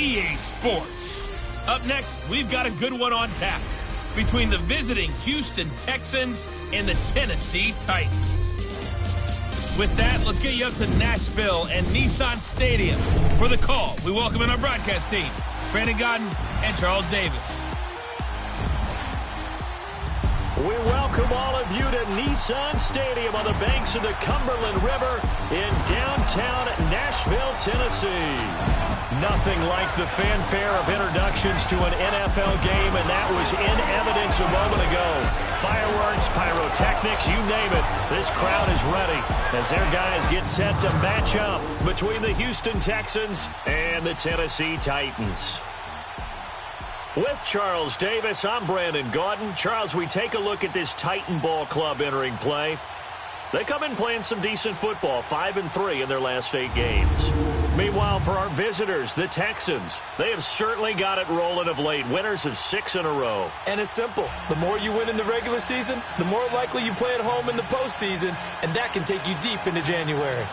EA Sports. Up next, we've got a good one on tap between the visiting Houston Texans and the Tennessee Titans. With that, let's get you up to Nashville and Nissan Stadium for the call. We welcome in our broadcast team, Brandon Godden and Charles Davis. We welcome all of you to Nissan Stadium on the banks of the Cumberland River in downtown Nashville, Tennessee. Nothing like the fanfare of introductions to an NFL game, and that was in evidence a moment ago. Fireworks, pyrotechnics, you name it. This crowd is ready as their guys get set to match up between the Houston Texans and the Tennessee Titans. With Charles Davis, I'm Brandon Gaudin. Charles, we take a look at this Titan ball club entering play. They come in playing some decent football, 5-3 in their last 8 games. Meanwhile, for our visitors, the Texans, they have certainly got it rolling of late. Winners of 6 in a row. And it's simple. The more you win in the regular season, the more likely you play at home in the postseason, and that can take you deep into January.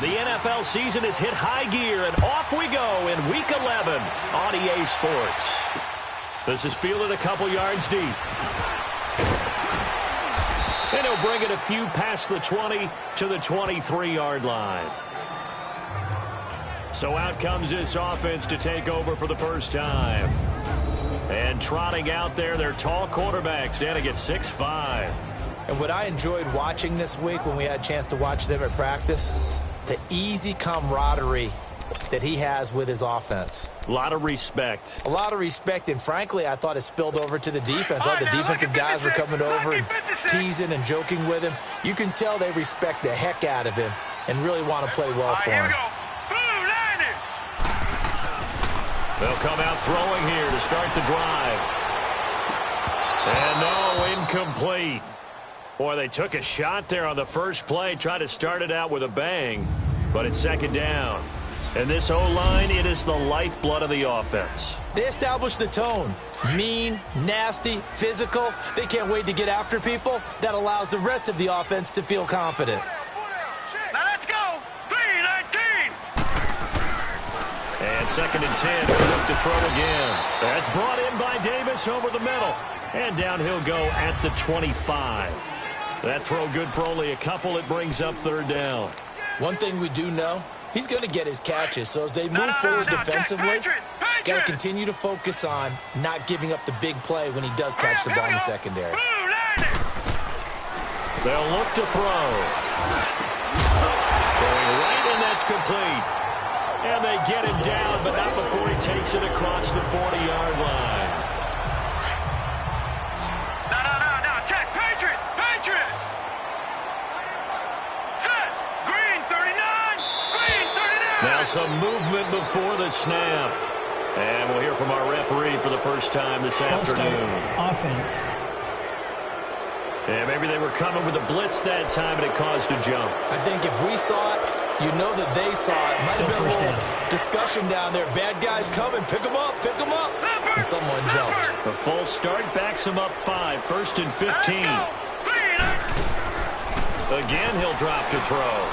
The NFL season has hit high gear, and off we go in Week 11 on EA Sports. This is fielded a couple yards deep. And he'll bring it a few past the 20 to the 23-yard line. So out comes this offense to take over for the first time. And trotting out there, their tall quarterback standing at 6'5". And what I enjoyed watching this week when we had a chance to watch them at practice, the easy camaraderie that he has with his offense. A lot of respect. A lot of respect, and frankly, I thought it spilled over to the defense. All the defensive guys were coming over and teasing and joking with him. You can tell they respect the heck out of him and really want to play well for him. They'll come out throwing here to start the drive. And no, incomplete. Boy, they took a shot there on the first play, tried to start it out with a bang, but it's second down. And this O-line, it is the lifeblood of the offense. They established the tone. Mean, nasty, physical. They can't wait to get after people. That allows the rest of the offense to feel confident. Now let's go. 3-19. And second and 10. They'll look to throw again. That's brought in by Davis over the middle. And down he'll go at the 25. That throw good for only a couple. It brings up third down. One thing we do know, he's going to get his catches. So as they move forward defensively, got to continue to focus on not giving up the big play when he does catch the ball in the secondary. They'll look to throw. Throwing right, and that's complete. And they get him down, but not before he takes it across the 40-yard line. No, check. Patriot. Set. Green 39. Now some movement before the snap. And we'll hear from our referee for the first time this afternoon. Offense. And maybe they were coming with a blitz that time, and it caused a jump. I think if we saw it, you know that they saw it. Might Still have been first a little down. discussion down there. Bad guys coming. Pick them up. And someone jumped. A false start backs him up 5. First and 15. Again, he'll drop to throw.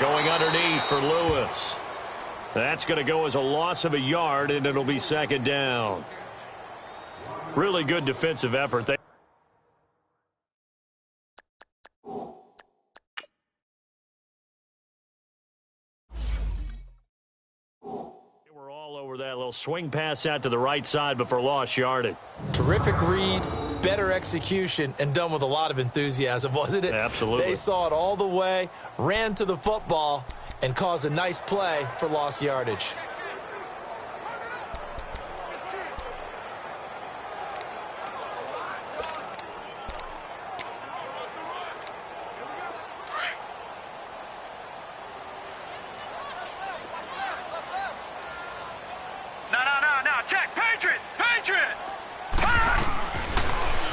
Going underneath for Lewis. That's going to go as a loss of a yard, and it'll be second down. Really good defensive effort. They were all over that little swing pass out to the right side before lost yardage. Terrific read, better execution, and done with a lot of enthusiasm, wasn't it? Absolutely. They saw it all the way, ran to the football, and caused a nice play for lost yardage. No, check. Patriot.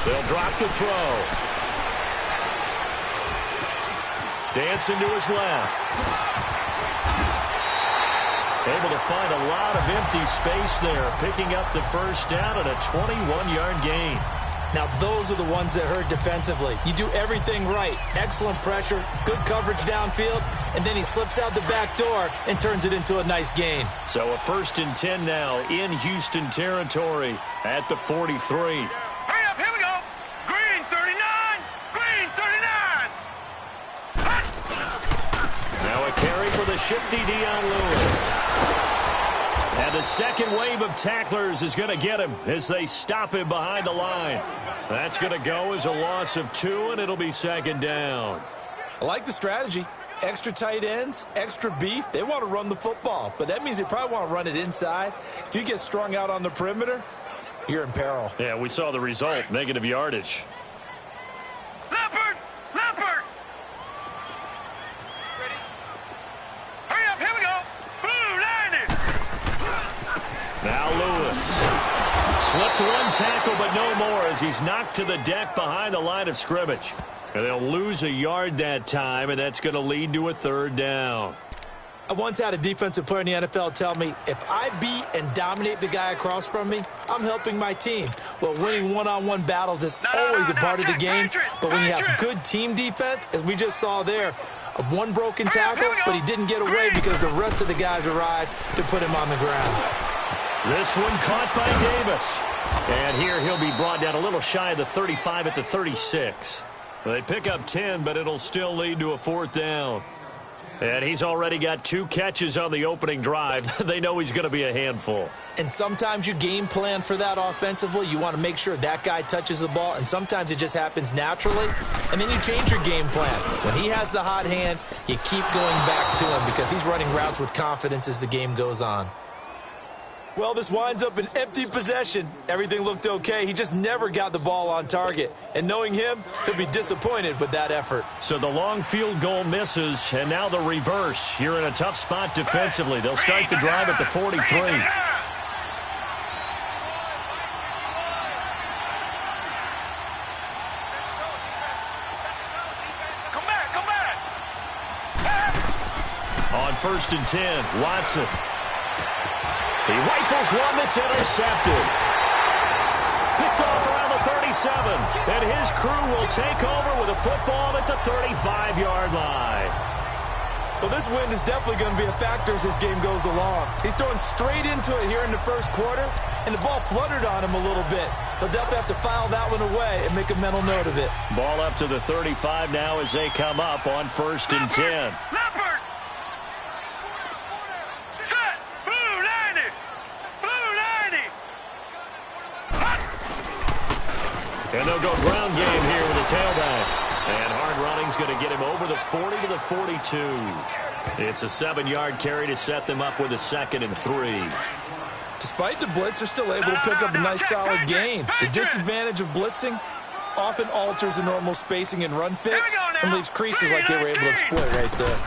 They'll drop to throw. Dancing to his left. Able to find a lot of empty space there, picking up the first down and a 21-yard gain. Now, those are the ones that hurt defensively. You do everything right. Excellent pressure, good coverage downfield, and then he slips out the back door and turns it into a nice gain. So a first and 10 now in Houston territory at the 43. Hurry up, here we go. Green 39. Now a carry for the shifty Dion Lewis. And the second wave of tacklers is going to get him as they stop him behind the line. That's going to go as a loss of 2, and it'll be second down. I like the strategy. Extra tight ends, extra beef. They want to run the football, but that means they probably want to run it inside. If you get strung out on the perimeter, you're in peril. Yeah, we saw the result, negative yardage. Leopard. Ready? Hurry up, here we go. Blue 90. Now Lewis. Slipped one tackle, but no more as he's knocked to the deck behind the line of scrimmage. And they'll lose a yard that time, and that's going to lead to a third down. I once had a defensive player in the NFL tell me, if I beat and dominate the guy across from me, I'm helping my team. Well, winning one-on-one battles is always a part of the game, but when you have good team defense, as we just saw there, One broken tackle, but he didn't get away because the rest of the guys arrived to put him on the ground. This one caught by Davis. And here he'll be brought down a little shy of the 35 at the 36. They pick up 10, but it'll still lead to a 4th down. And he's already got 2 catches on the opening drive. They know he's going to be a handful. And sometimes you game plan for that offensively. You want to make sure that guy touches the ball, and sometimes it just happens naturally, and then you change your game plan. When he has the hot hand, you keep going back to him because he's running routes with confidence as the game goes on. Well, this winds up an empty possession. Everything looked okay. He just never got the ball on target. And knowing him, he'll be disappointed with that effort. So the long field goal misses, and now the reverse. You're in a tough spot defensively. They'll start the drive at the 43. Come back. On 1st and 10, Watson. He rifles one that's intercepted. Picked off around the 37. And his crew will take over with a football at the 35-yard line. Well, this wind is definitely going to be a factor as this game goes along. He's throwing straight into it here in the first quarter, and the ball fluttered on him a little bit. He'll definitely have to file that one away and make a mental note of it. Ball up to the 35 now as they come up on 1st and 10. Leopard. Set. Blue 90. Blue 90. And they'll go ground game here with a tailback. And hard running's going to get him over the 40 to the 42. It's a 7-yard carry to set them up with a 2nd and 3. Despite the blitz, they're still able to pick up a nice solid gain. The disadvantage of blitzing often alters the normal spacing and run fits and leaves creases like they were able to exploit right there.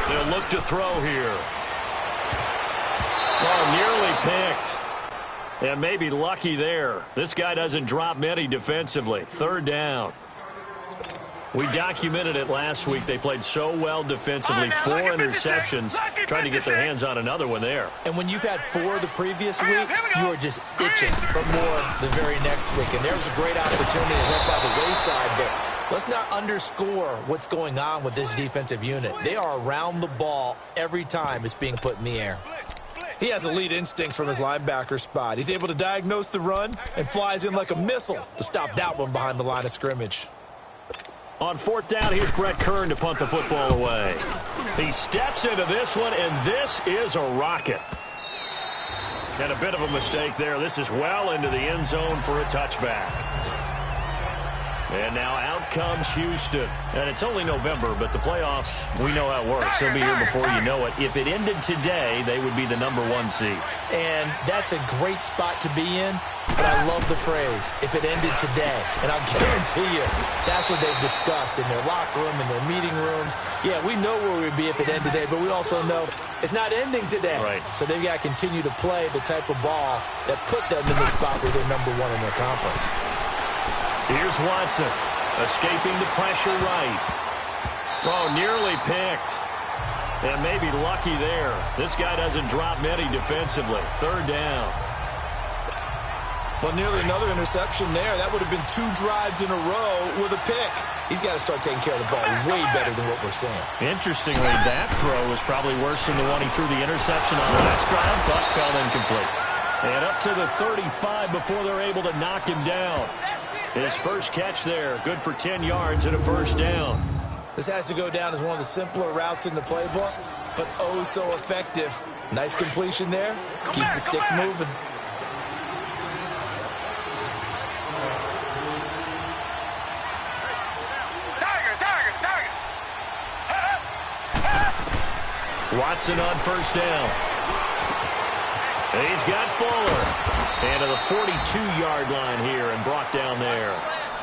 They'll look to throw here. Oh, nearly picked. And maybe lucky there. This guy doesn't drop many defensively. 3rd down. We documented it last week. They played so well defensively. 4 interceptions. Trying to get their hands on another one there. And when you've had 4 the previous week, you are just itching for more the very next week. And there was a great opportunity left by the wayside, but let's not underscore what's going on with this defensive unit. They are around the ball every time it's being put in the air. He has elite instincts from his linebacker spot. He's able to diagnose the run and flies in like a missile to stop that one behind the line of scrimmage. On 4th down, here's Brett Kern to punt the football away. He steps into this one, and this is a rocket. And a bit of a mistake there. This is well into the end zone for a touchback. And now out comes Houston. And it's only November, but the playoffs, we know how it works. They'll be here before you know it. If it ended today, they would be the #1 seed. And that's a great spot to be in, but I love the phrase, if it ended today. And I'll guarantee you, that's what they've discussed in their locker room, in their meeting rooms. Yeah, we know where we'd be if it ended today, but we also know it's not ending today. Right. So they've got to continue to play the type of ball that put them in the spot where they're #1 in their conference. Here's Watson, escaping the pressure right. Oh, nearly picked. And maybe lucky there. This guy doesn't drop many defensively. 3rd down. Well, nearly another interception there. That would have been 2 drives in a row with a pick. He's got to start taking care of the ball way better than what we're seeing. Interestingly, that throw was probably worse than the one he threw the interception on the last drive, but fell incomplete. And up to the 35 before they're able to knock him down. His first catch there, good for 10 yards and a 1st down. This has to go down as one of the simpler routes in the playbook, but oh so effective. Nice completion there. Keeps the sticks moving. Tiger. Watson on 1st down. He's got Fuller. And to the 42-yard line here and brought down there.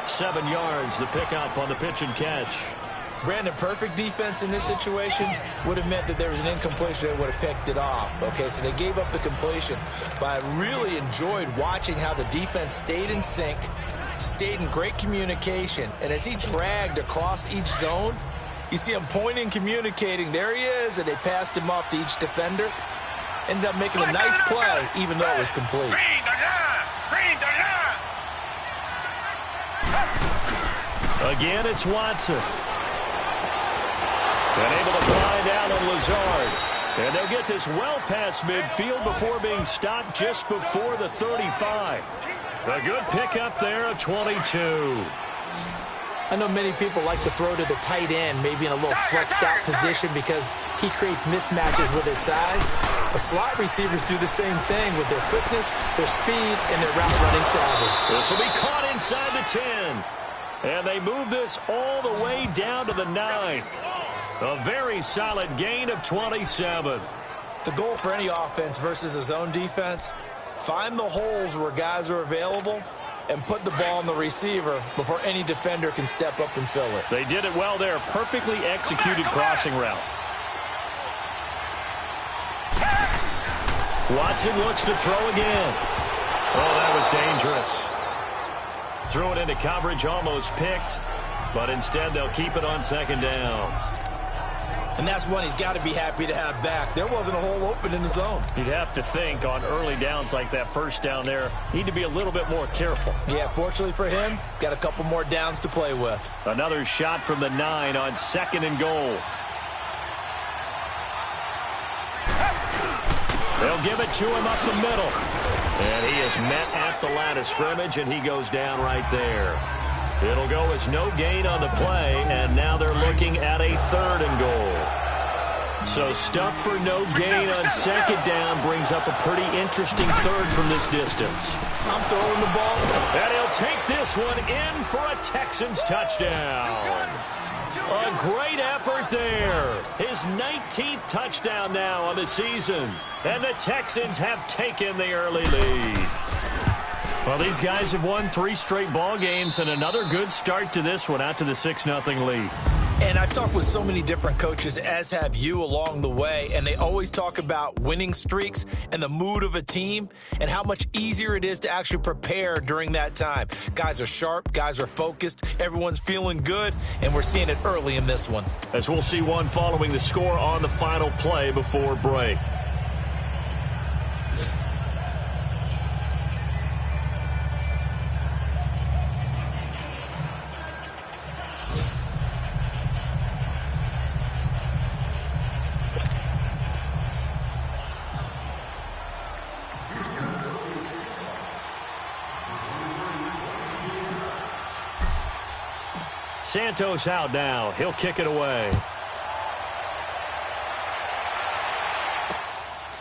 7 yards, the pickup on the pitch and catch. Brandon, perfect defense in this situation would have meant that there was an incompletion. They would have picked it off. Okay, so they gave up the completion. But I really enjoyed watching how the defense stayed in sync, stayed in great communication. And as he dragged across each zone, you see him pointing, communicating. There he is, and they passed him off to each defender. Ended up making a nice play, even though it was complete. Again, it's Watson. And able to find Alan Lazard. And they'll get this well past midfield before being stopped just before the 35. A good pickup there of 22. I know many people like to throw to the tight end, maybe in a little flexed out position because he creates mismatches with his size. But slot receivers do the same thing with their quickness, their speed, and their route running savvy. This will be caught inside the 10. And they move this all the way down to the 9. A very solid gain of 27. The goal for any offense versus a zone defense, find the holes where guys are available and put the ball on the receiver before any defender can step up and fill it. They did it well there. Perfectly executed crossing route. Watson looks to throw again. Oh, that was dangerous. Threw it into coverage, almost picked, but instead they'll keep it on second down. And that's one he's got to be happy to have back. There wasn't a hole open in the zone. You'd have to think on early downs like that first down there, need to be a little bit more careful. Yeah, fortunately for him, got a couple more downs to play with. Another shot from the 9 on second and goal. They'll give it to him up the middle. And he is met at the line of scrimmage, and he goes down right there. It'll go as no gain on the play, and now they're looking at a third and goal. So stuff for no gain on second down brings up a pretty interesting third from this distance. I'm throwing the ball. And he'll take this one in for a Texans touchdown. A great effort there. His 19th touchdown now on the season. And the Texans have taken the early lead. Well, these guys have won 3 straight ball games and another good start to this one out to the 6-0 lead. And I've talked with so many different coaches, as have you along the way, and they always talk about winning streaks and the mood of a team and how much easier it is to actually prepare during that time. Guys are sharp, guys are focused, everyone's feeling good, and we're seeing it early in this one. As we'll see one following the score on the final play before break. Santos out now. He'll kick it away.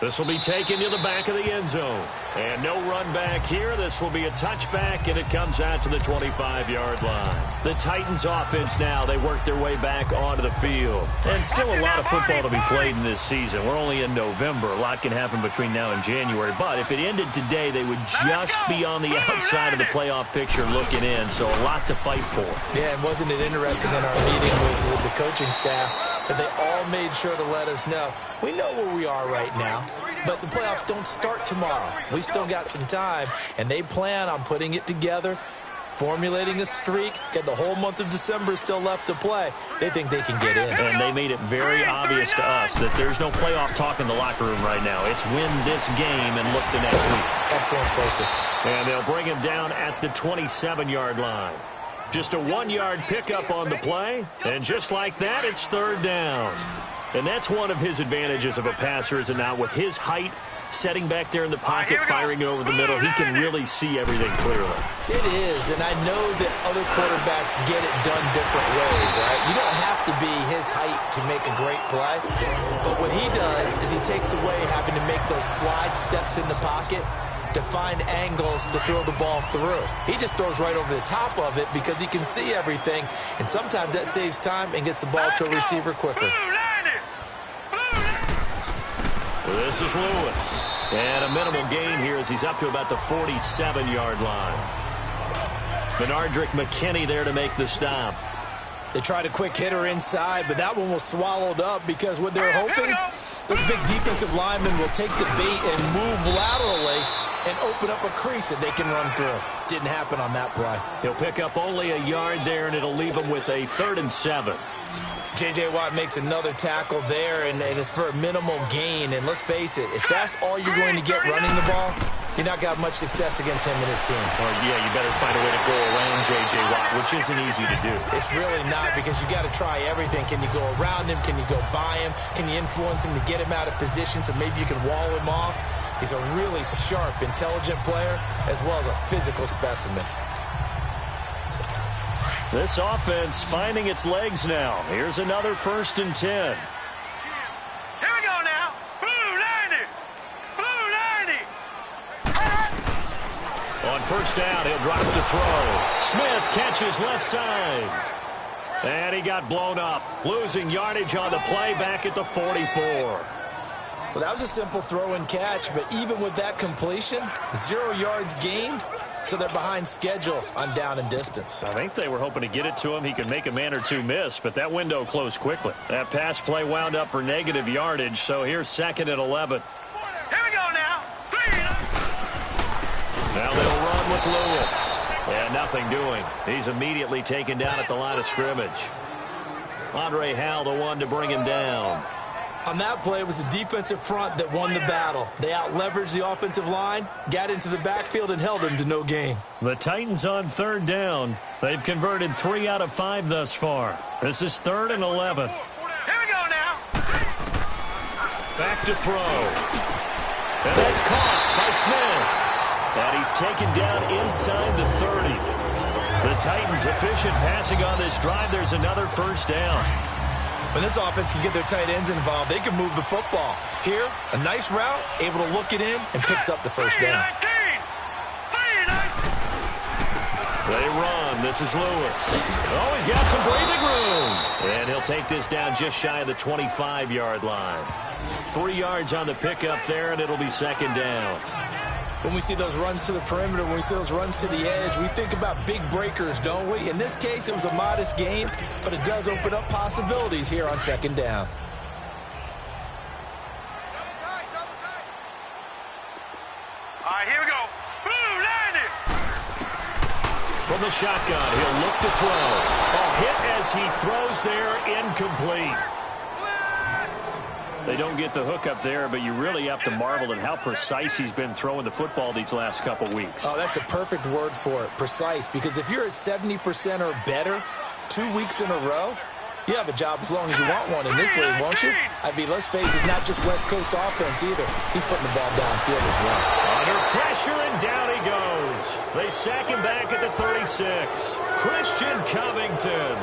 This will be taken to the back of the end zone. And no run back here. This will be a touchback, and it comes out to the 25-yard line. The Titans offense now, they work their way back onto the field. And still a lot of football to be played in this season. We're only in November. A lot can happen between now and January. But if it ended today, they would just be on the outside of the playoff picture looking in. So a lot to fight for. Yeah, and wasn't it interesting in our meeting with the coaching staff that they all made sure to let us know, we know where we are right now, but the playoffs don't start tomorrow. We still got some time, and they plan on putting it together, formulating a streak, get the whole month of December still left to play. They think they can get in. And they made it very obvious to us that there's no playoff talk in the locker room right now. It's win this game and look to next week. Excellent focus. And they'll bring him down at the 27-yard line. Just a 1-yard pickup on the play, and just like that, it's third down. And that's one of his advantages of a passer, is it not? With his height, setting back there in the pocket, firing it over the middle, he can really see everything clearly. It is, and I know that other quarterbacks get it done different ways, right? You don't have to be his height to make a great play, but what he does is he takes away having to make those slide steps in the pocket to find angles to throw the ball through. He just throws right over the top of it because he can see everything, and sometimes that saves time and gets the ball to a receiver quicker. This is Lewis. And a minimal gain here as he's up to about the 47-yard line. Benardrick McKinney there to make the stop. They tried a quick hitter inside, but that one was swallowed up because what they're hoping, those big defensive linemen will take the bait and move laterally and open up a crease that they can run through. Didn't happen on that play. He'll pick up only a yard there, and it'll leave him with a 3rd and 7. J.J. Watt makes another tackle there, and it's for a minimal gain. And let's face it, if that's all you're going to get running the ball, you're not going to have much success against him and his team. Well, yeah, you better find a way to go around J.J. Watt, which isn't easy to do. It's really not, because you got to try everything. Can you go around him? Can you go by him? Can you influence him to get him out of position so maybe you can wall him off? He's a really sharp, intelligent player, as well as a physical specimen. This offense finding its legs now. Here's another 1st and 10. Here we go now. Blue 90. Blue 90. On 1st down, he'll drop to throw. Smith catches left side. And he got blown up, losing yardage on the play back at the 44. Well, that was a simple throw and catch, but even with that completion, 0 yards gained, so they're behind schedule on down and distance. I think they were hoping to get it to him. He could make a man or two miss, but that window closed quickly. That pass play wound up for negative yardage, so here's 2nd and 11. Here we go now. Now they'll run with Lewis. And nothing doing. He's immediately taken down at the line of scrimmage. Andre Howell, the one to bring him down. On that play, it was the defensive front that won the battle. They out-leveraged the offensive line, got into the backfield, and held them to no gain. The Titans on 3rd down. They've converted 3 out of 5 thus far. This is 3rd and 11. Here we go now. Back to throw. And that's caught by Smith. And he's taken down inside the 30. The Titans efficient passing on this drive. There's another 1st down. When this offense can get their tight ends involved, they can move the football. Here, a nice route, able to look it in, and picks up the 1st down. They run. This is Lewis. Oh, he's got some breathing room. And he'll take this down just shy of the 25-yard line. 3 yards on the pickup there, and it'll be 2nd down. When we see those runs to the perimeter, when we see those runs to the edge, we think about big breakers, don't we? In this case, it was a modest gain, but it does open up possibilities here on 2nd down. All right, here we go. Blue 90. From the shotgun, he'll look to throw. A hit as he throws there, incomplete. They don't get the hook up there, but you really have to marvel at how precise he's been throwing the football these last couple weeks. Oh, that's a perfect word for it, precise, because if you're at 70% or better 2 weeks in a row, you have a job as long as you want one in this league, won't you? I mean, let's face it, it's not just West Coast offense either. He's putting the ball downfield as well. Under pressure, and down he goes. They sack him back at the 36. Christian Covington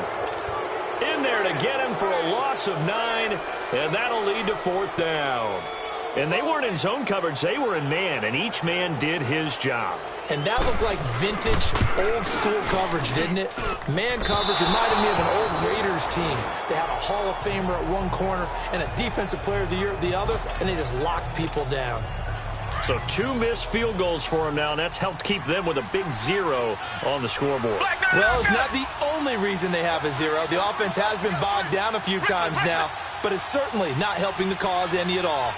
in there to get him for a loss of 9. And that'll lead to 4th down. And they weren't in zone coverage. They were in man, and each man did his job. And that looked like vintage, old-school coverage, didn't it? Man coverage reminded me of an old Raiders team. They had a Hall of Famer at one corner and a Defensive Player of the Year at the other, and they just locked people down. So 2 missed field goals for him now, and that's helped keep them with a big 0 on the scoreboard. Well, it's not the only reason they have a 0. The offense has been bogged down a few times now, but it's certainly not helping the cause any at all.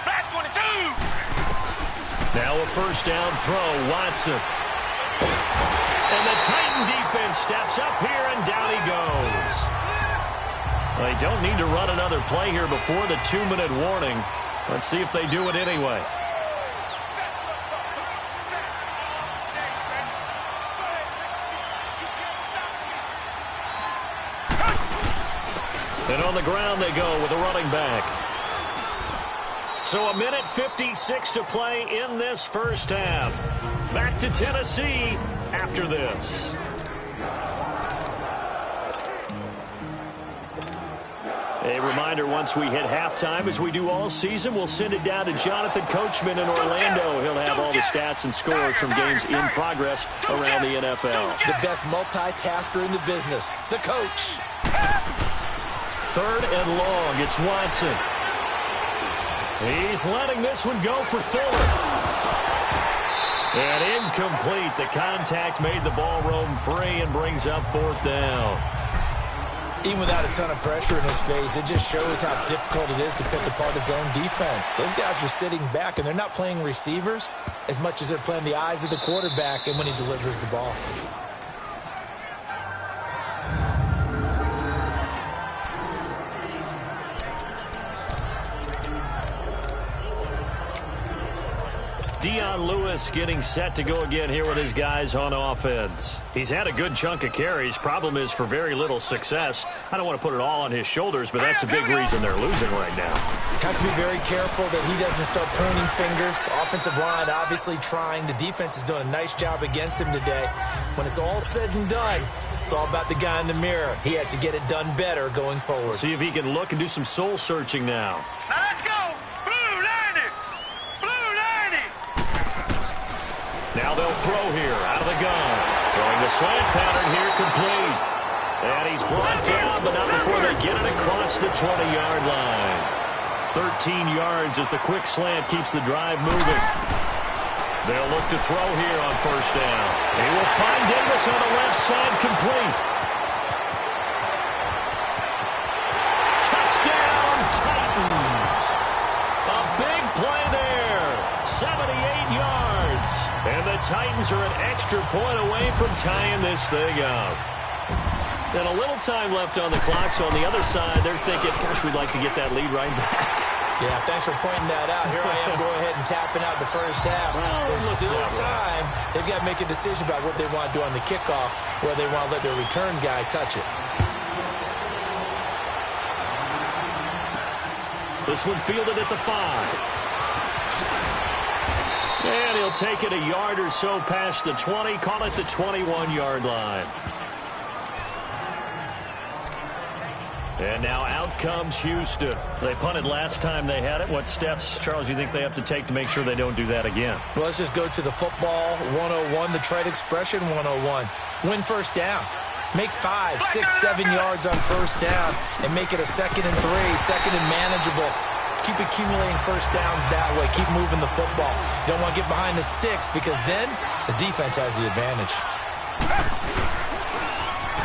Black 22. Now a 1st down throw, Watson. And the Titan defense steps up here, and down he goes. They don't need to run another play here before the 2-minute warning. Let's see if they do it anyway. And on the ground they go with a running back. So 1:56 to play in this 1st half. Back to Tennessee after this. A reminder, once we hit halftime, as we do all season, we'll send it down to Jonathan Coachman in Orlando. He'll have all the stats and scores from games in progress around the NFL. The best multitasker in the business, the coach. 3rd and long, it's Watson. He's letting this one go for Fuller. And incomplete. The contact made the ball roam free and brings up 4th down. Even without a ton of pressure in his face, it just shows how difficult it is to pick apart his own defense. Those guys are sitting back, and they're not playing receivers as much as they're playing the eyes of the quarterback and when he delivers the ball. Dion Lewis getting set to go again here with his guys on offense. He's had a good chunk of carries. Problem is for very little success. I don't want to put it all on his shoulders, but that's a big reason they're losing right now. Have to be very careful that he doesn't start pointing fingers. Offensive line obviously trying. The defense is doing a nice job against him today. When it's all said and done, it's all about the guy in the mirror. He has to get it done better going forward. See if he can look and do some soul searching now. Now let's go. Blue 90. Blue 90. Now they'll throw here out of the gun. Throwing the slant pattern here complete. And he's brought down, but not before they get it across the 20-yard line. 13 yards as the quick slant keeps the drive moving. They'll look to throw here on first down. He will find Davis on the left side complete. Touchdown, Titans. A big play there. 78 yards. And the Titans are an extra point away from tying this thing up. And a little time left on the clock, so on the other side, they're thinking, gosh, we'd like to get that lead right back. Yeah, thanks for pointing that out. Here I am going ahead and tapping out the first half. Well, there's still time. They've got to make a decision about what they want to do on the kickoff, whether they want to let their return guy touch it. This one fielded at the 5. And he'll take it a yard or so past the 20, call it the 21-yard line. And now out comes Houston. They punted last time they had it. What steps, Charles, you think they have to take to make sure they don't do that again? Well, let's just go to the football 101, the trade expression 101. Win first down. Make 5, 6, 7 yards on first down and make it a 2nd and 3, 2nd and manageable. Keep accumulating first downs that way. Keep moving the football. You don't want to get behind the sticks because then the defense has the advantage.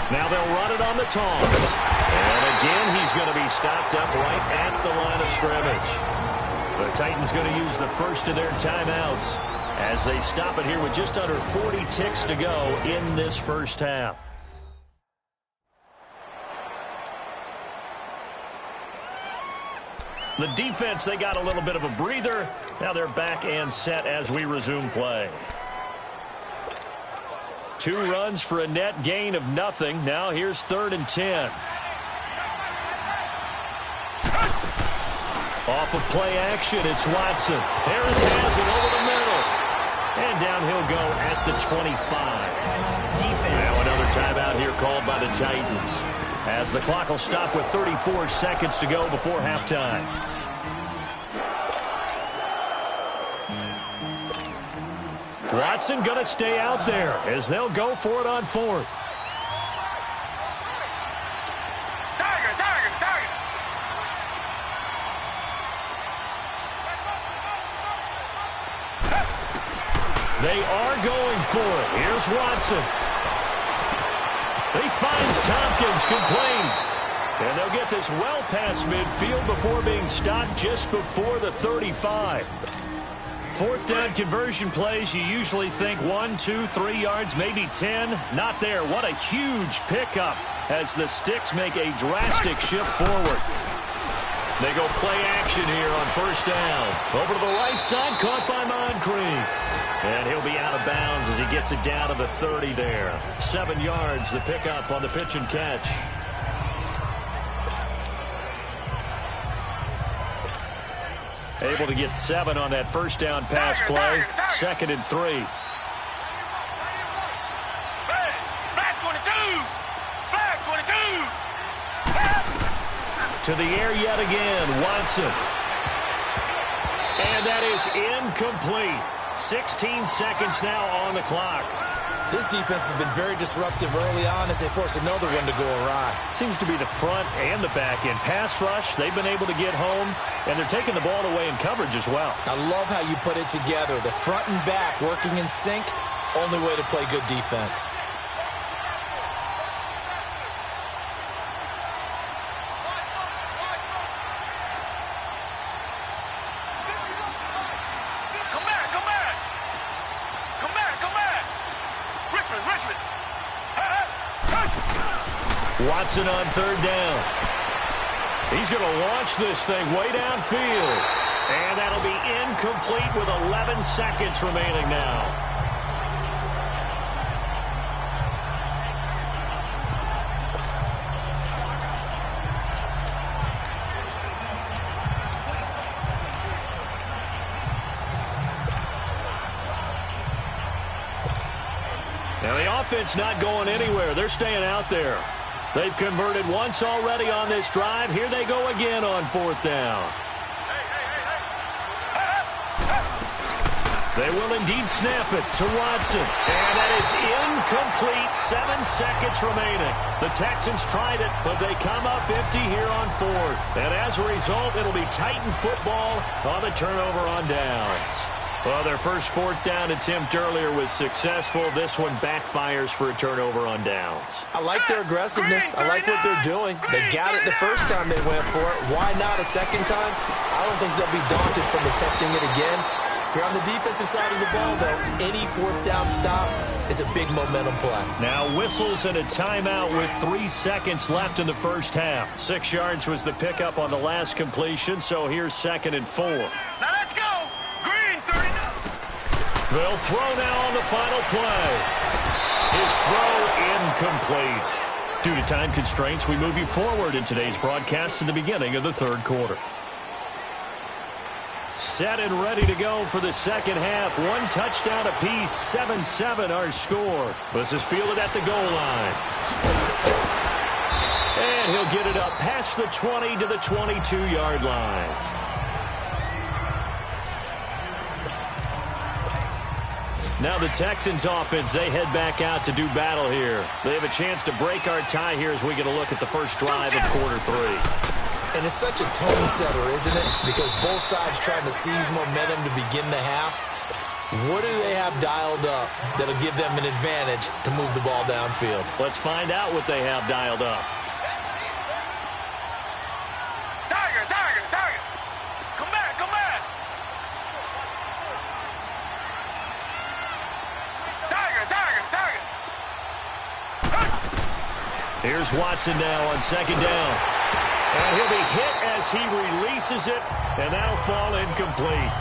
Now they'll run it on the toss. And again, he's going to be stopped up right at the line of scrimmage. The Titans going to use the first of their timeouts as they stop it here with just under 40 ticks to go in this first half. The defense, they got a little bit of a breather. Now they're back and set as we resume play. 2 runs for a net gain of nothing. Now here's 3rd and 10. Off of play action, it's Watson. Harris has it over the middle. And down he'll go at the 25. Defense. Now another timeout here called by the Titans. As the clock will stop with 34 seconds to go before halftime. Watson going to stay out there as they'll go for it on 4th. They are going for it. Here's Watson. He finds Tompkins complete. And they'll get this well past midfield before being stopped just before the 35. 4th down conversion plays, you usually think 1, 2, 3 yards, maybe 10. Not there. What a huge pickup as the Sticks make a drastic shift forward. They go play action here on first down. Over to the right side, caught by Moncrief. And he'll be out of bounds as he gets it down to the 30 there. 7 yards, the pickup on the pitch and catch. Able to get 7 on that first down pass play. 2nd and 3. Black 22. Black 22. To the air yet again, Watson. And that is incomplete. 16 seconds now on the clock. This defense has been very disruptive early on as they force another one to go awry. Seems to be the front and the back end. Pass rush, they've been able to get home, and they're taking the ball away in coverage as well. I love how you put it together. The front and back working in sync, only way to play good defense. Watson on 3rd down. He's going to launch this thing way downfield. And that'll be incomplete with 11 seconds remaining now. Now the offense not going anywhere. They're staying out there. They've converted once already on this drive. Here they go again on fourth down. They will indeed snap it to Watson. And that is incomplete. 7 seconds remaining. The Texans tried it, but they come up empty here on fourth. And as a result, it'll be Titan football on the turnover on downs. Well, their first fourth down attempt earlier was successful. This one backfires for a turnover on downs. I like their aggressiveness. I like what they're doing. They got it the first time they went for it. Why not a second time? I don't think they'll be daunted from attempting it again. If you're on the defensive side of the ball, though, any fourth down stop is a big momentum play. Now whistles and a timeout with 3 seconds left in the first half. 6 yards was the pickup on the last completion, so here's 2nd and 4. Now let's go. Green, 39. They'll throw now on the final play. His throw incomplete. Due to time constraints, we move you forward in today's broadcast to the beginning of the third quarter. Set and ready to go for the second half. 1 touchdown apiece, 7-7 our score. This is fielded at the goal line. And he'll get it up past the 20 to the 22-yard line. Now the Texans offense, they head back out to do battle here. They have a chance to break our tie here as we get a look at the first drive of quarter 3. And it's such a tone setter, isn't it? Because both sides trying to seize momentum to begin the half. What do they have dialed up that'll give them an advantage to move the ball downfield? Let's find out what they have dialed up. Tiger, Tiger, Tiger. Come back, come back. Tiger, Tiger, Tiger. Here's Watson now on 2nd down. And he'll be hit as he releases it, and that'll fall incomplete.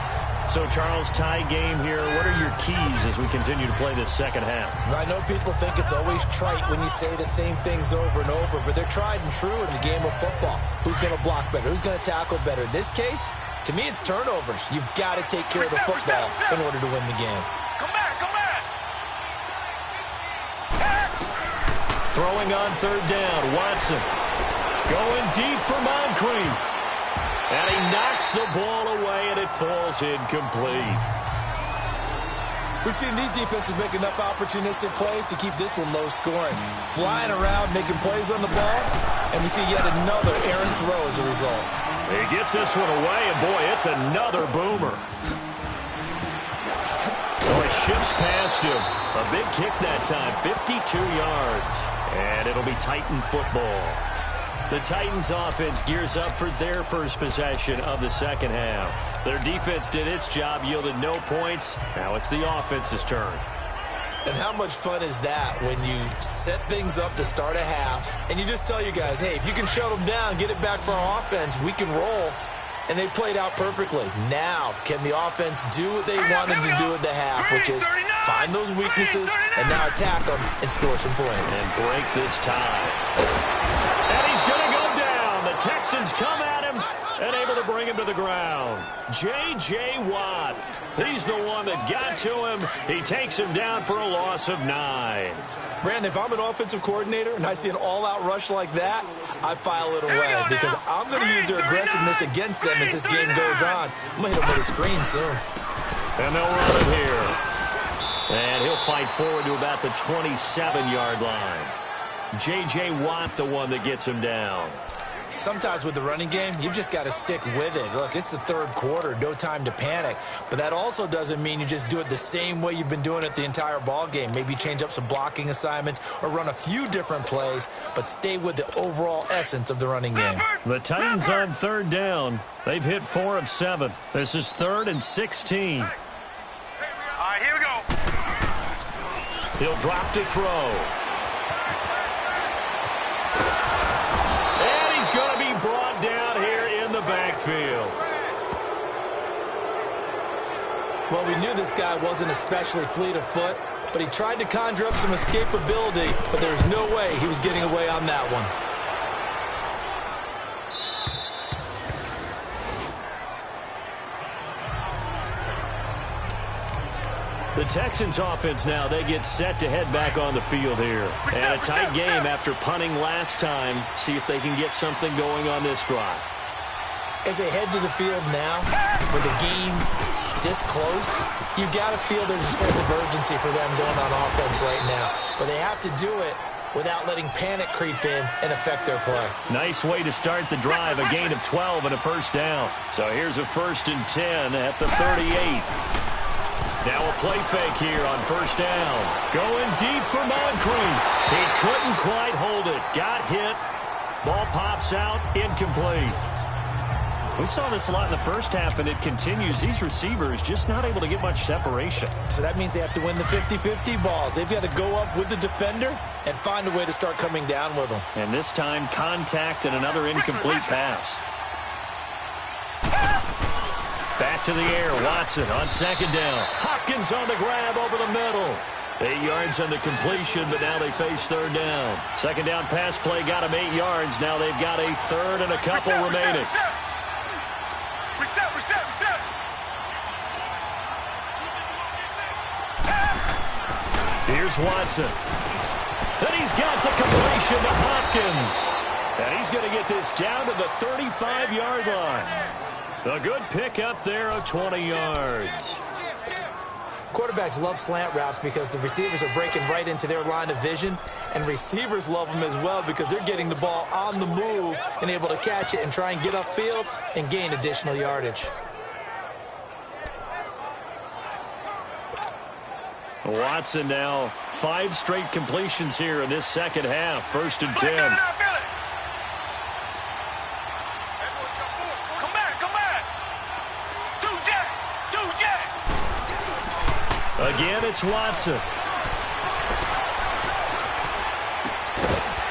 So, Charles, tie game here. What are your keys as we continue to play this second half? I know people think it's always trite when you say the same things over and over, but they're tried and true in the game of football. Who's going to block better? Who's going to tackle better? In this case, to me, it's turnovers. You've got to take care of the football in order to win the game. Come back, come back. Throwing on 3rd down, Watson. Going deep for Moncrief. And he knocks the ball away, and it falls incomplete. We've seen these defenses make enough opportunistic plays to keep this one low scoring. Flying around, making plays on the ball, and we see yet another errant throw as a result. He gets this one away, and boy, it's another boomer. Oh, it shifts past him. A big kick that time, 52 yards. And it'll be Titan football. The Titans offense gears up for their first possession of the second half. Their defense did its job, yielded no points. Now it's the offense's turn. And how much fun is that when you set things up to start a half and you just tell your guys, hey, if you can shut them down, get it back for our offense, we can roll. And they played out perfectly. Now, can the offense do what they wanted to do at the half, which is find those weaknesses and now attack them and score some points. And break this tie. And he's going to go down. The Texans come at him and able to bring him to the ground. J.J. Watt. He's the one that got to him. He takes him down for a loss of 9. Brandon, if I'm an offensive coordinator and I see an all-out rush like that, I file it away because I'm going to use their aggressiveness against them as this game goes on. I'm going to hit them with a screen soon. And they'll run it here. And he'll fight forward to about the 27-yard line. J.J. Watt, the one that gets him down. Sometimes with the running game, you've just got to stick with it. Look, it's the third quarter, no time to panic. But that also doesn't mean you just do it the same way you've been doing it the entire ball game. Maybe change up some blocking assignments or run a few different plays, but stay with the overall essence of the running game. The Titans on 3rd down. They've hit 4 of 7. This is 3rd and 16. All right, here we go. He'll drop to throw. Going to be brought down here in the backfield. Well, we knew this guy wasn't especially fleet of foot, but he tried to conjure up some escapability, but there's no way he was getting away on that one. The Texans offense now, they get set to head back on the field here. And a tight game after punting last time. See if they can get something going on this drive. As they head to the field now, with the game this close, you got to feel there's a sense of urgency for them going on offense right now. But they have to do it without letting panic creep in and affect their play. Nice way to start the drive, a gain of 12 and a first down. So here's a 1st and 10 at the 38. Now a play fake here on first down. Going deep for Moncrief. He couldn't quite hold it. Got hit. Ball pops out. Incomplete. We saw this a lot in the first half, and it continues. These receivers just not able to get much separation. So that means they have to win the 50-50 balls. They've got to go up with the defender and find a way to start coming down with them. And this time, contact and another incomplete pass. Back to the air, Watson on second down. Hopkins on the grab over the middle. 8 yards on the completion, but now they face third down. Second down pass play got them 8 yards. Now they've got a third and a couple remaining. Reset. Here's Watson. And he's got the completion to Hopkins. And he's going to get this down to the 35-yard line. A good pick up there of 20 yards. Quarterbacks love slant routes because the receivers are breaking right into their line of vision, and receivers love them as well because they're getting the ball on the move and able to catch it and try and get upfield and gain additional yardage. Watson now 5 straight completions here in this second half. 1st and 10. Again, it's Watson.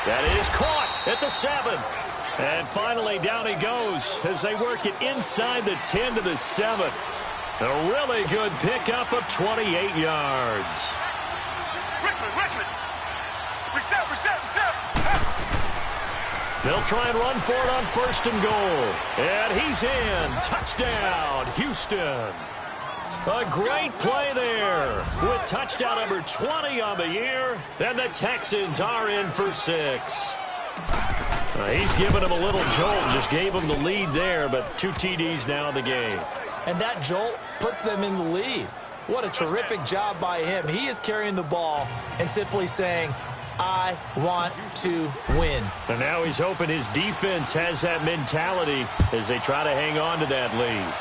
That is caught at the 7. And finally, down he goes as they work it inside the 10 to the 7. A really good pickup of 28 yards. Richmond. Reset. They'll try and run for it on 1st and goal. And he's in. Touchdown, Houston. A great play there with touchdown number 20 on the year, and the Texans are in for 6. He's giving him a little jolt, just gave him the lead there, but 2 TDs now in the game. And that jolt puts them in the lead. What a terrific job by him. He is carrying the ball and simply saying, I want to win. And now he's hoping his defense has that mentality as they try to hang on to that lead.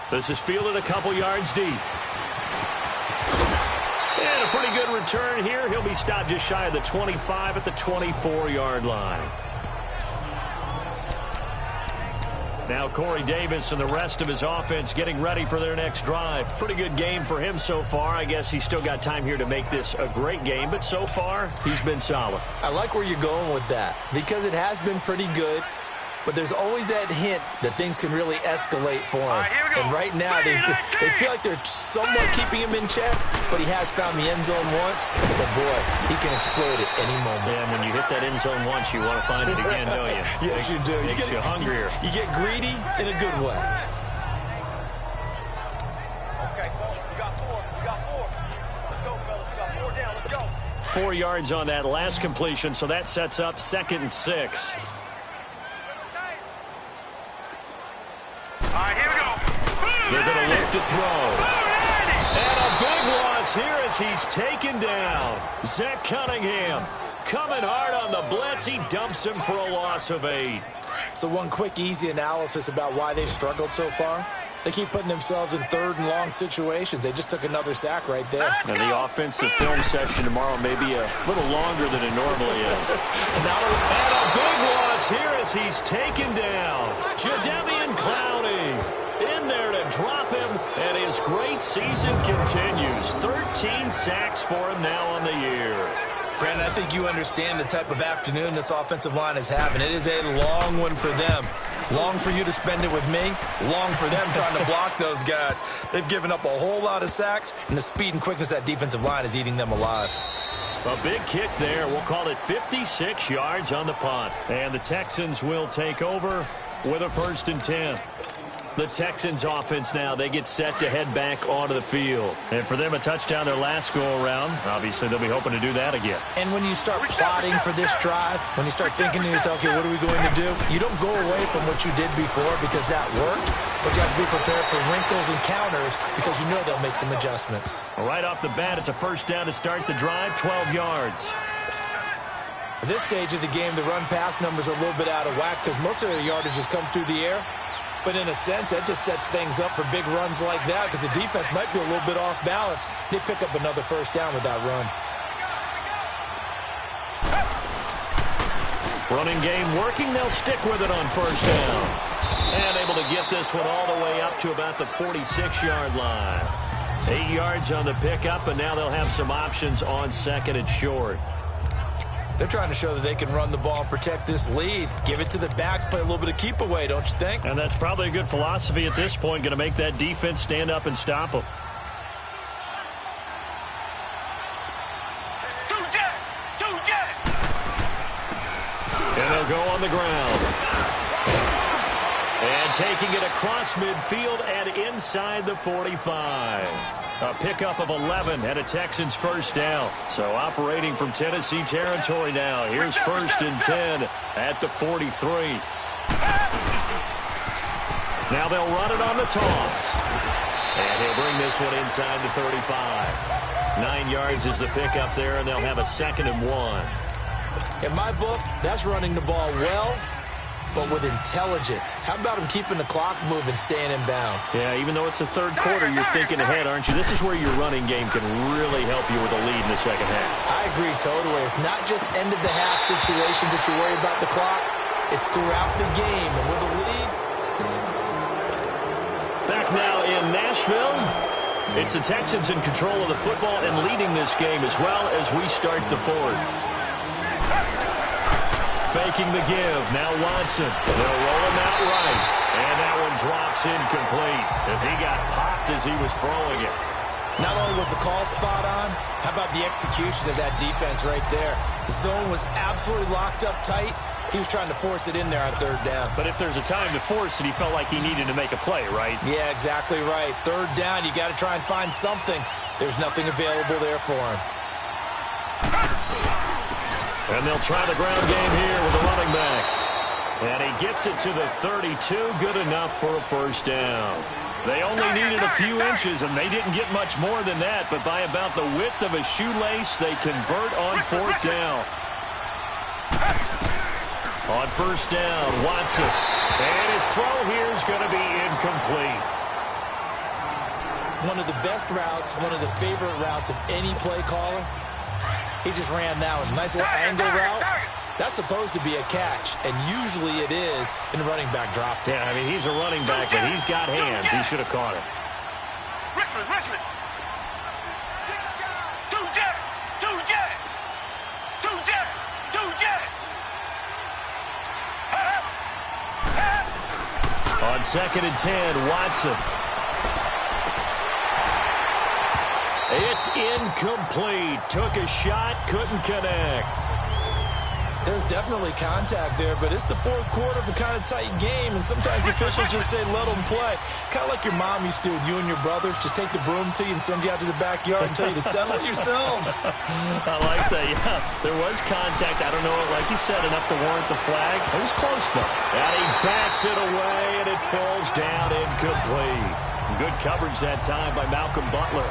This is fielded a couple yards deep. And a pretty good return here. He'll be stopped just shy of the 25 at the 24-yard line. Now Corey Davis and the rest of his offense getting ready for their next drive. Pretty good game for him so far. I guess he's still got time here to make this a great game, but so far he's been solid. I like where you're going with that because it has been pretty good. But there's always that hint that things can really escalate for him. And right now, they feel like they're somewhat keeping him in check, but he has found the end zone once. But, boy, he can explode at any moment. Yeah, and when you hit that end zone once, you want to find it again, don't you? Yes, you do. Makes you hungrier. You get greedy in a good way. Okay, folks, we got 4. Let's go, fellas. We got 4 down. Let's go. 4 yards on that last completion, so that sets up 2nd and 6. They're going to look to throw. And a big loss here as he's taken down. Zach Cunningham coming hard on the blitz. He dumps him for a loss of 8. So one quick, easy analysis about why they've struggled so far. They keep putting themselves in 3rd and long situations. They just took another sack right there. And the offensive film session tomorrow may be a little longer than it normally is. And a big loss here as he's taken down. Jadeveon Clowney in there to drop him, and his great season continues. 13 sacks for him now on the year. Brandon, I think you understand the type of afternoon this offensive line is having. It is a long one for them. Long for you to spend it with me. Long for them trying to block those guys. They've given up a whole lot of sacks, and the speed and quickness of that defensive line is eating them alive. A big kick there. We'll call it 56 yards on the punt. And the Texans will take over with a 1st and 10. The Texans offense now, they get set to head back onto the field. And for them, a touchdown their last go-around. Obviously, they'll be hoping to do that again. And when you start plotting for this drive, when you start thinking to yourself, okay, what are we going to do? You don't go away from what you did before because that worked, but you have to be prepared for wrinkles and counters because you know they'll make some adjustments. Right off the bat, it's a 1st down to start the drive, 12 yards. At this stage of the game, the run-pass numbers are a little bit out of whack because most of their yardage has come through the air. But in a sense, that just sets things up for big runs like that because the defense might be a little bit off balance. They pick up another 1st down with that run. Running game working. They'll stick with it on 1st down. And able to get this one all the way up to about the 46-yard line. 8 yards on the pickup, and now they'll have some options on 2nd and short. They're trying to show that they can run the ball and protect this lead. Give it to the backs, play a little bit of keep away, don't you think? And that's probably a good philosophy at this point, going to make that defense stand up and stop them. And they'll go on the ground. And taking it across midfield and inside the 45. A pickup of 11 and a Texans 1st down. So operating from Tennessee territory now. Here's 1st and 10 at the 43. Now they'll run it on the toss. And he'll bring this one inside the 35. 9 yards is the pickup there, and they'll have a 2nd and 1. In my book, that's running the ball well, but with intelligence. How about him keeping the clock moving, staying in bounds? Yeah, even though it's the 3rd quarter, you're thinking ahead, aren't you? This is where your running game can really help you with a lead in the 2nd half. I agree totally. It's not just end-of-the-half situations that you worry about the clock. It's throughout the game. And with a lead, staying. Back now in Nashville. It's the Texans in control of the football and leading this game as well as we start the 4th. Faking the give. Now Watson. They'll roll him out right. And that one drops incomplete as he got popped as he was throwing it. Not only was the call spot on, how about the execution of that defense right there? The zone was absolutely locked up tight. He was trying to force it in there on 3rd down. But if there's a time to force it, he felt like he needed to make a play, right? Yeah, exactly right. 3rd down, you got to try and find something. There's nothing available there for him. And they'll try the ground game here with the running back. And he gets it to the 32. Good enough for a 1st down. They only needed a few inches, and they didn't get much more than that. But by about the width of a shoelace, they convert on 4th down. On 1st down, Watson. And his throw here is going to be incomplete. One of the best routes, one of the favorite routes of any play caller. He just ran that one. Nice little angle route. That's supposed to be a catch, and usually it is in a running back drop. Yeah, I mean, he's a running back, but he's got hands. He should have caught it. Richmond. On 2nd and 10, Watson. It's incomplete. Took a shot, couldn't connect. There's definitely contact there, but it's the 4th quarter of a kind of tight game, and sometimes officials just say, let them play. Kind of like your mom used to with you and your brothers. Just take the broom to you and send you out to the backyard and tell you to settle it yourselves. I like that, yeah. There was contact. I don't know, like you said, enough to warrant the flag. It was close, though. And he backs it away, and it falls down incomplete. Good coverage that time by Malcolm Butler.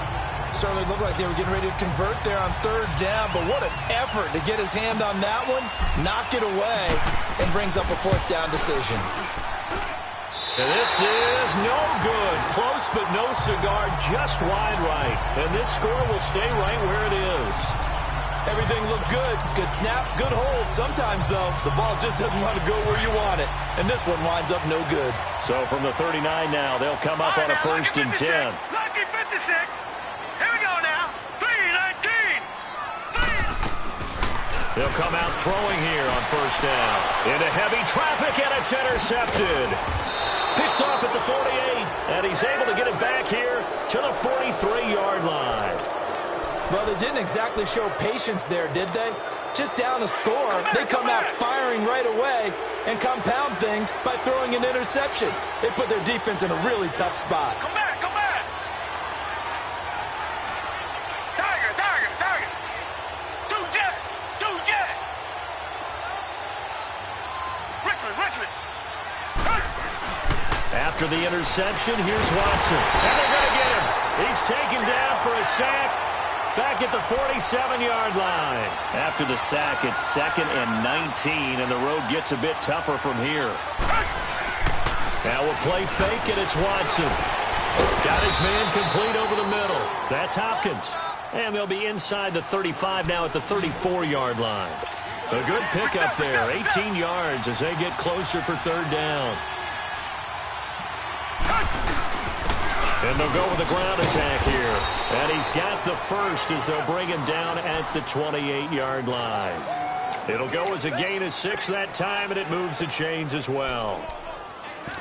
Certainly looked like they were getting ready to convert there on 3rd down, but what an effort to get his hand on that one, knock it away, and brings up a 4th down decision. And this is no good. Close but no cigar, just wide right. And this score will stay right where it is. Everything looked good. Good snap, good hold. Sometimes, though, the ball just doesn't want to go where you want it. And this one winds up no good. So from the 39 now, they'll come up on a 1st and 10. Lucky 56. Here we go now. 3-19. They'll come out throwing here on first down. Into heavy traffic, and it's intercepted. Picked off at the 48, and he's able to get it back here to the 43-yard line. Well, they didn't exactly show patience there, did they? Just down a score, they come out firing right away and compound things by throwing an interception. They put their defense in a really tough spot. Come back, come back. Tiger, tiger, tiger. Two jet. Richmond. After the interception, here's Watson. And they're going to get him. He's taken down for a sack. Back at the 47-yard line. After the sack, it's 2nd and 19, and the road gets a bit tougher from here. Now we'll play fake, and it's Watson. Got his man complete over the middle. That's Hopkins. And they'll be inside the 35 now at the 34-yard line. A good pickup there, 18 yards as they get closer for third down. And they'll go with a ground attack here. And he's got the first as they'll bring him down at the 28-yard line. It'll go as a gain of 6 that time, and it moves the chains as well.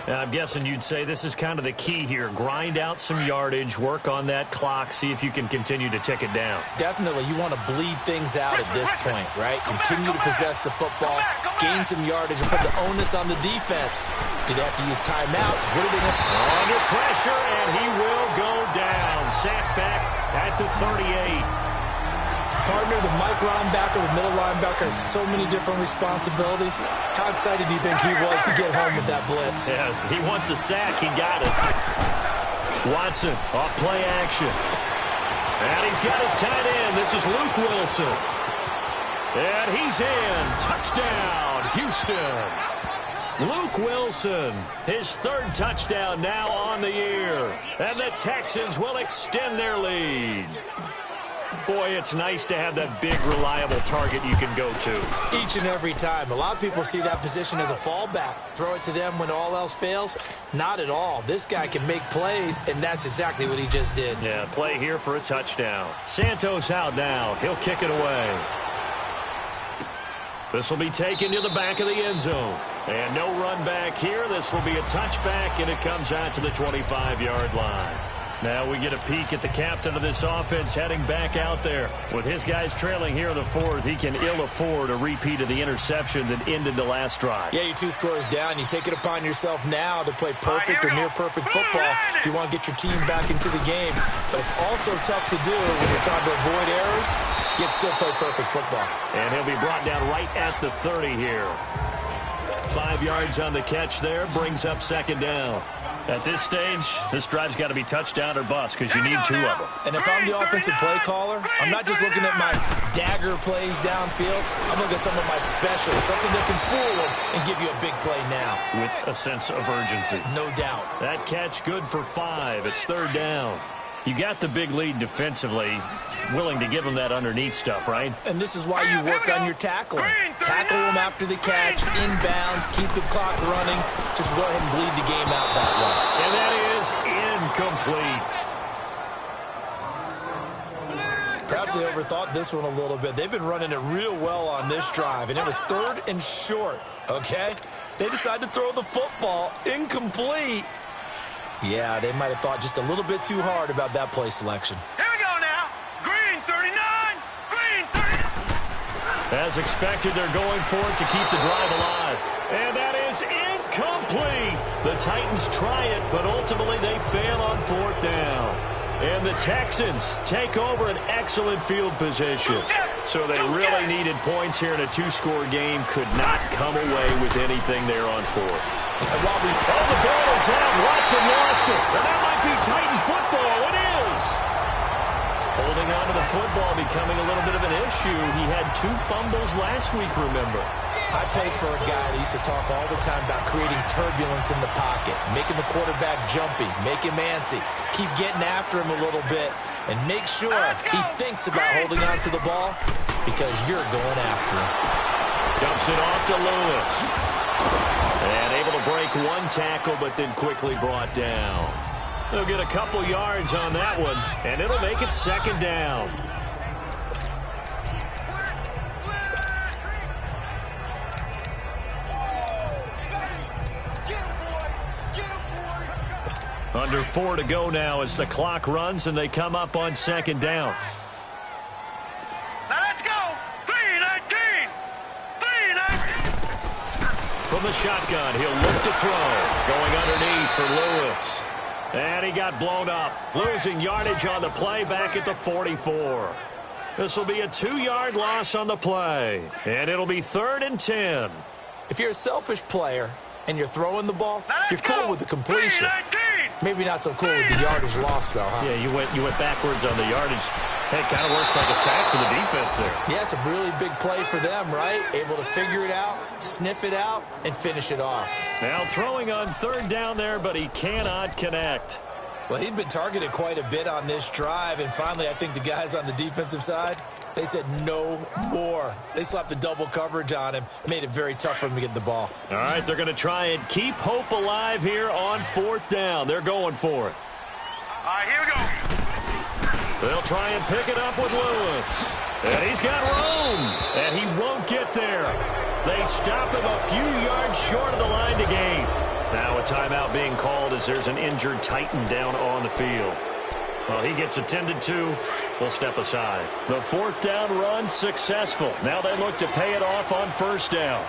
Now, I'm guessing you'd say this is kind of the key here. Grind out some yardage, work on that clock, see if you can continue to tick it down. Definitely, you want to bleed things out at this point, right? Continue to possess the football, gain some yardage, and put the onus on the defense. Do they have to use timeouts? What are they going to... Under pressure, and he will go down. Sacked back at the 38. Partner, the Mike linebacker, the middle linebacker has so many different responsibilities. How excited do you think he was to get home with that blitz? Yeah, he wants a sack. He got it. Watson off play action. And he's got his tight end. This is Luke Wilson. And he's in. Touchdown, Houston. Luke Wilson, his 3rd touchdown now on the year. And the Texans will extend their lead. Boy, it's nice to have that big, reliable target you can go to. Each and every time. A lot of people see that position as a fallback. Throw it to them when all else fails. Not at all. This guy can make plays, and that's exactly what he just did. Yeah, play here for a touchdown. Santos out now. He'll kick it away. This will be taken to the back of the end zone. And no run back here. This will be a touchback, and it comes out to the 25-yard line. Now we get a peek at the captain of this offense heading back out there. With his guys trailing here in the 4th, he can ill afford a repeat of the interception that ended the last drive. Yeah, you're 2 scores down. You take it upon yourself now to play perfect or near-perfect football if you want to get your team back into the game. But it's also tough to do when you're trying to avoid errors, yet still play perfect football. And he'll be brought down right at the 30 here. 5 yards on the catch there, brings up 2nd down. At this stage, this drive's got to be touchdown or bust because you need 2 of them. And if I'm the offensive play caller, I'm not just looking at my dagger plays downfield. I'm looking at some of my specials, something that can fool them and give you a big play now. With a sense of urgency. No doubt. That catch good for 5. It's 3rd down. You got the big lead defensively, willing to give them that underneath stuff, right? And this is why you work on your tackling. Tackle them after the catch, inbounds, keep the clock running. Just go ahead and bleed the game out that way. And that is incomplete. Perhaps they overthought this one a little bit. They've been running it real well on this drive, and it was 3rd and short, okay? They decided to throw the football incomplete. Yeah, they might have thought just a little bit too hard about that play selection. Here we go now. Green 39. Green 39. As expected, they're going for it to keep the drive alive. And that is incomplete. The Titans try it, but ultimately they fail on 4th down. And the Texans take over an excellent field position. So they really needed points here in a 2-score game. Could not come away with anything there on 4th. And while we... Oh, the ball is out. Watson lost it. And that might be Titan football. It is. Holding on to the football becoming a little bit of an issue. He had 2 fumbles last week, remember. I played for a guy that used to talk all the time about creating turbulence in the pocket, making the quarterback jumpy, make him antsy, keep getting after him a little bit, and make sure he thinks about holding on to the ball because you're going after him. Dumps it off to Lewis. And able to break 1 tackle, but then quickly brought down. They'll get a couple yards on that one, and it'll make it 2nd down. Under 4 to go now as the clock runs and they come up on second down. Now let's go. 3-19. 3-19. From the shotgun, he'll look to throw. Going underneath for Lewis. And he got blown up. Losing yardage on the play back at the 44. This will be a 2-yard loss on the play. And it'll be 3rd and 10. If you're a selfish player and you're throwing the ball, you're cool with the completion. 3-19. Maybe not so cool with the yardage loss, though, huh? Yeah, you went backwards on the yardage. Hey, it kind of works like a sack for the defense there. Yeah, it's a really big play for them, right? Able to figure it out, sniff it out, and finish it off. Now throwing on 3rd down there, but he cannot connect. Well, he'd been targeted quite a bit on this drive, and finally I think the guys on the defensive side, they said no more. They slapped the double coverage on him, made it very tough for him to get the ball. All right, they're going to try and keep hope alive here on 4th down. They're going for it. All right, here we go. They'll try and pick it up with Lewis. And he's got room, and he won't get there. They stop him a few yards short of the line to gain. Now a timeout being called as there's an injured Titan down on the field. Well, he gets attended to. We'll step aside. The 4th down run successful. Now they look to pay it off on 1st down.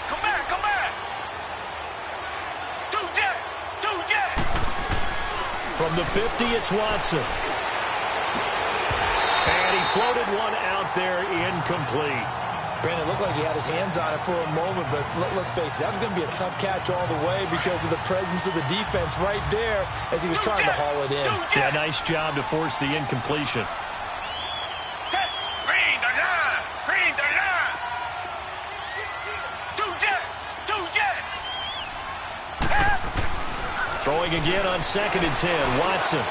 Come back, come back. 2-jet, 2-jet. From the 50, it's Watson. And he floated one out there incomplete. Brandon, it looked like he had his hands on it for a moment, but let's face it, that was going to be a tough catch all the way because of the presence of the defense right there as he was trying to haul it in. Yeah, nice job to force the incompletion. Green, the line. Green, the line. 2-jet, 2-jet. Throwing again on 2nd and 10, Watson.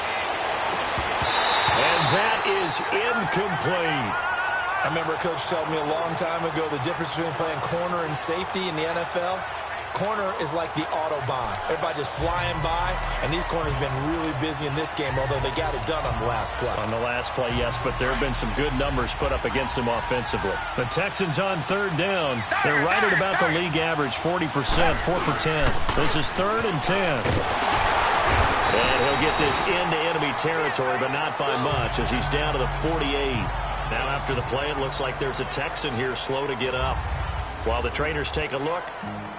And that is incomplete. I remember a coach told me a long time ago the difference between playing corner and safety in the NFL. Corner is like the Autobahn. Everybody just flying by, and these corners have been really busy in this game, although they got it done on the last play. On the last play, yes, but there have been some good numbers put up against them offensively. The Texans on 3rd down. They're right at about the league average, 40%, 4 for 10. This is 3rd and 10. And he'll get this into enemy territory, but not by much as he's down to the 48. Now after the play, it looks like there's a Texan here slow to get up. While the trainers take a look,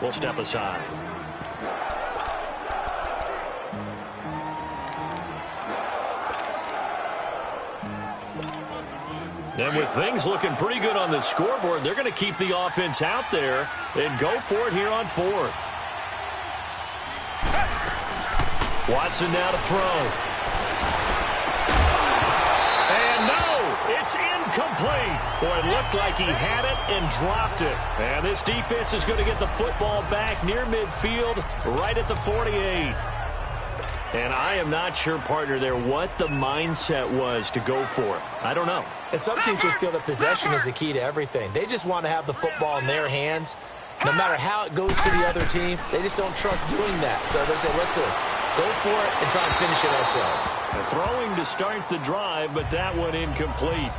we'll step aside. And with things looking pretty good on the scoreboard, they're going to keep the offense out there and go for it here on 4th. Watson now to throw. It's incomplete. Boy, it looked like he had it and dropped it. And this defense is going to get the football back near midfield, right at the 48. And I am not sure, partner, there what the mindset was to go for it. I don't know. And some teams just feel that possession is the key to everything. They just want to have the football in their hands. No matter how it goes to the other team, they just don't trust doing that. So they say, listen, go for it and try and finish it ourselves. Throwing to start the drive, but that one incomplete.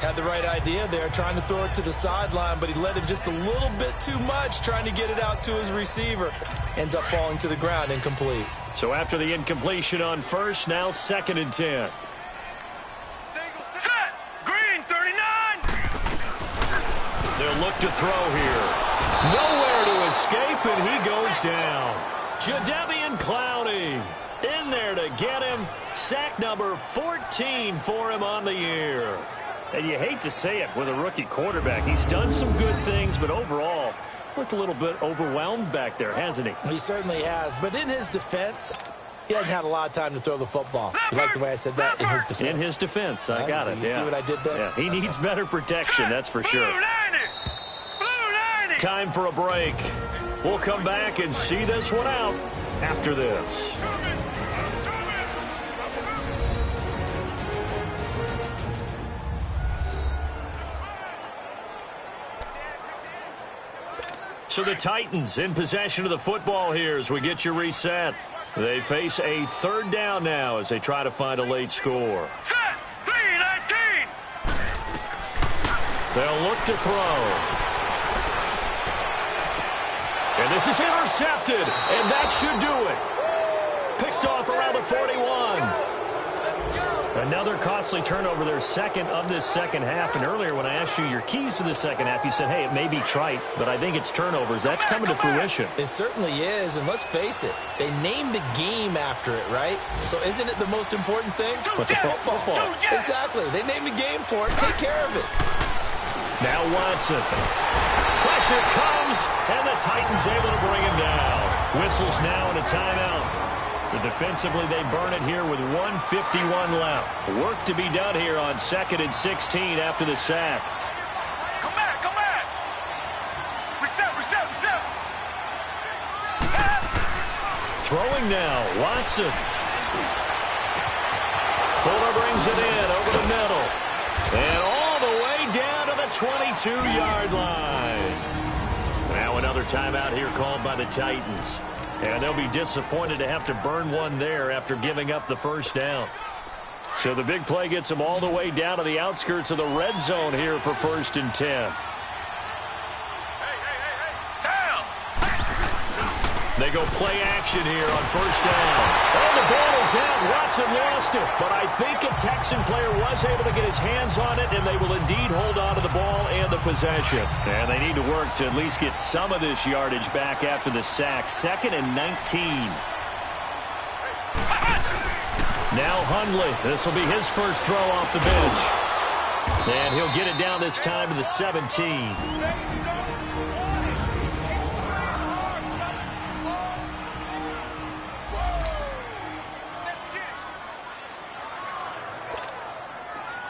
Had the right idea there, trying to throw it to the sideline, but he let him just a little bit too much, trying to get it out to his receiver. Ends up falling to the ground, incomplete. So after the incompletion on 1st, now 2nd and 10. Set. Green, 39. They'll look to throw here. Nowhere to escape, and he goes down. Jadeveon Clowney in there to get him. Sack number 14 for him on the year. And you hate to say it with a rookie quarterback. He's done some good things, but overall, looked a little bit overwhelmed back there, hasn't he? He certainly has. But in his defense, he hasn't had a lot of time to throw the football. You like the way I said that? In his defense. In his defense. I got it. You see what I did there? Yeah, he needs better protection, that's for sure. Time for a break. We'll come back and see this one out after this. So the Titans in possession of the football here as we get you reset. They face a 3rd down now as they try to find a late score. Set. 3-19. They'll look to throw. And this is intercepted, and that should do it. Picked off around the 41. Another costly turnover, their second of this second half. And earlier when I asked you your keys to the second half, you said, hey, it may be trite, but I think it's turnovers. That's coming to fruition. It certainly is, and let's face it, they named the game after it, right? So isn't it the most important thing? But it's football. Exactly. They named the game for it. Take care of it. Now Watson. Pressure comes, and the Titans able to bring him down. Whistles now and a timeout. So defensively, they burn it here with 1:51 left. Work to be done here on 2nd and 16 after the sack. Come back, come back. Reset. Throwing now, Watson. Fuller brings it in over the middle. And all the way down to the 22-yard line. Now another timeout here called by the Titans. And they'll be disappointed to have to burn one there after giving up the first down. So the big play gets them all the way down to the outskirts of the red zone here for 1st and 10. They go play action here on 1st down. Oh, the ball is out. Watson lost it. But I think a Texan player was able to get his hands on it, and they will indeed hold on to the ball and the possession. And they need to work to at least get some of this yardage back after the sack. 2nd and 19. Now Hundley. This will be his first throw off the bench. And he'll get it down this time to the 17.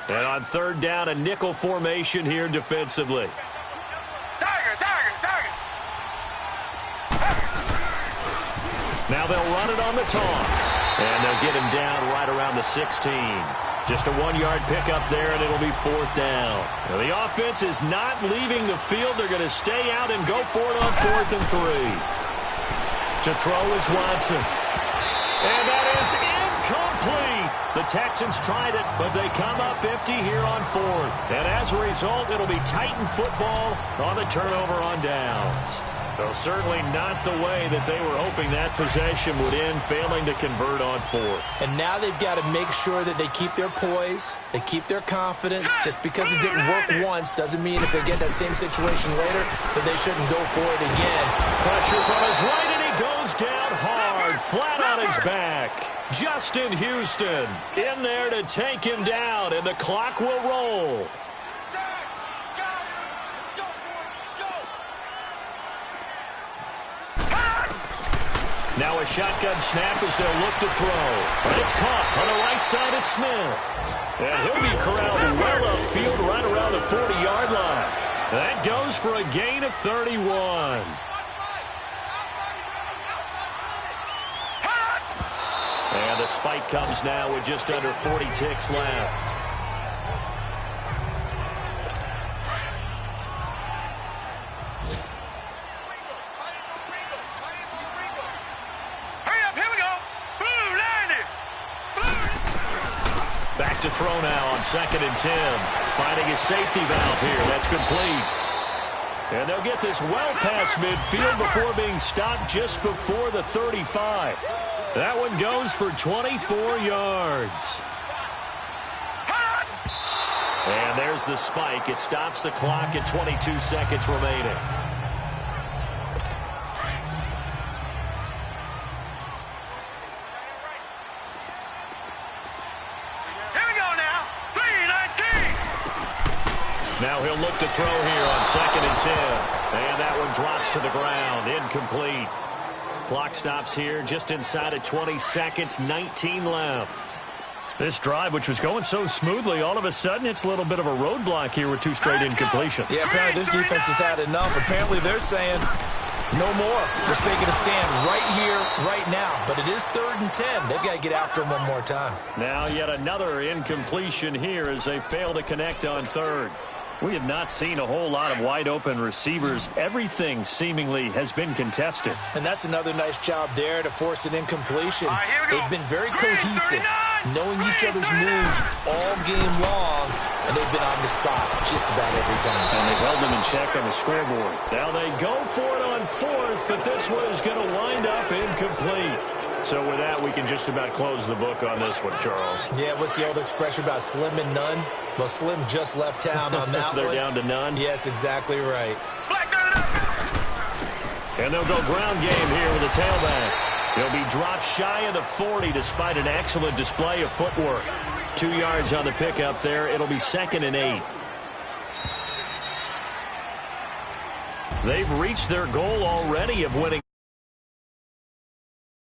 And on 3rd down, a nickel formation here defensively. Tiger. Now they'll run it on the toss. And they'll get him down right around the 16. Just a 1-yard pickup there, and it'll be 4th down. Now the offense is not leaving the field. They're going to stay out and go for it on 4th and 3. To throw is Watson. And that is incomplete. The Texans tried it, but they come up empty here on 4th. And as a result, it'll be Titan football on the turnover on downs. So certainly not the way that they were hoping that possession would end, failing to convert on 4th. And now they've got to make sure that they keep their poise, they keep their confidence. Just because it didn't work once doesn't mean if they get that same situation later that they shouldn't go for it again. Pressure from his right, and he goes down hard, flat on his back. Justin Houston in there to take him down, and the clock will roll. Now a shotgun snap as they'll look to throw. But it's caught on the right side at Smith. And he'll be corralled well upfield right around the 40-yard line. That goes for a gain of 31. And the spike comes now with just under 40 ticks left. Back to throw now on 2nd and 10. Finding his safety valve here. That's complete. And they'll get this well past midfield before being stopped just before the 35. That one goes for 24 yards. And there's the spike. It stops the clock at 22 seconds remaining. Now he'll look to throw here on 2nd and 10. And that one drops to the ground. Incomplete. Clock stops here just inside of 20 seconds. 19 left. This drive, which was going so smoothly, all of a sudden it's a little bit of a roadblock here with 2 straight incompletions. Yeah, apparently this defense has had enough. Apparently they're saying no more. We're taking a stand right here, right now. But it is 3rd and 10. They've got to get after him one more time. Now yet another incompletion here as they fail to connect on 3rd. We have not seen a whole lot of wide-open receivers. Everything seemingly has been contested. And that's another nice job there to force an incompletion. They've been very cohesive, knowing each other's moves all game long, and they've been on the spot just about every time. And they've held them in check on the scoreboard. Now they go for it on 4th, but this one is going to wind up incomplete. So with that, we can just about close the book on this one, Charles. Yeah, what's the old expression about slim and none? Well, Slim just left town on that They're one. down to none? Yes, exactly right. And they'll go ground game here with the tailback. He'll be dropped shy of the 40 despite an excellent display of footwork. 2 yards on the pickup there. It'll be 2nd and 8. They've reached their goal already of winning.